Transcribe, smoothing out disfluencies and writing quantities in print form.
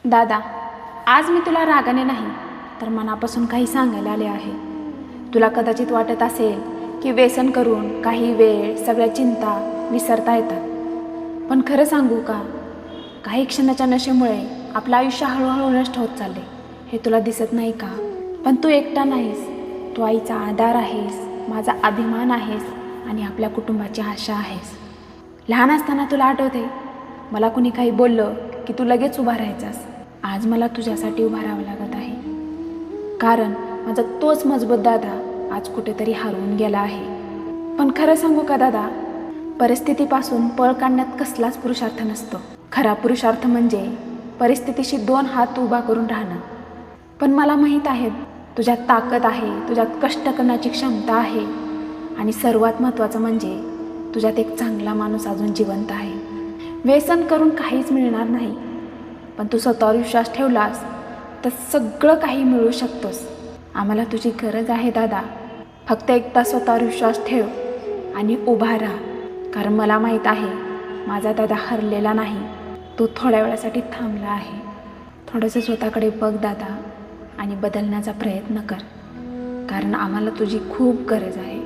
दादा, आज मी तुला रागाने नाही तर मनापासून काही सांगायला आले आहे. तुला कदाचित वाटत असेल की व्यसन करून काही वेळ सगळ्या चिंता विसरता येतात. पण खरं सांगू का, काही क्षणाच्या नशेमुळे आपलं आयुष्य हळूहळू नष्ट होत चालले. हे तुला दिसत नाही का? पण तू एकटा नाहीस. तू आईचा आधार आहेस, माझा अभिमान आहेस आणि आपल्या कुटुंबाची आशा आहेस. लहान असताना तुला आठवते, मला कुणी काही बोललं की तू लगेच उभा राहायचास. आज मला तुझ्यासाठी उभा राहावं लागत आहे, कारण माझा तोच मजबूत दादा आज कुठेतरी हरवून गेला आहे. पण खरं सांगू का दादा, परिस्थितीपासून पळ काढण्यात कसलाच पुरुषार्थ नसतो. खरा पुरुषार्थ म्हणजे परिस्थितीशी 2 हात उभा करून राहणं. पण मला माहीत आहे तुझ्यात ताकद आहे, तुझ्यात कष्ट करण्याची क्षमता आहे आणि सर्वात महत्त्वाचं म्हणजे तुझ्यात एक चांगला माणूस अजून जिवंत आहे. व्यसन करून काहीच मिळणार नाही, पण तू स्वतःवर विश्वास ठेवलास तर सगळं काही मिळू शकतोस. आम्हाला तुझी गरज आहे दादा. फक्त एकदा स्वतःवर विश्वास ठेव आणि उभा राहा, कारण मला माहीत आहे माझा दादा हरलेला नाही, तो थोड्या वेळासाठी थांबला आहे. थोडंसं स्वतःकडे बघ दादा आणि बदलण्याचा प्रयत्न कर, कारण आम्हाला तुझी खूप गरज आहे.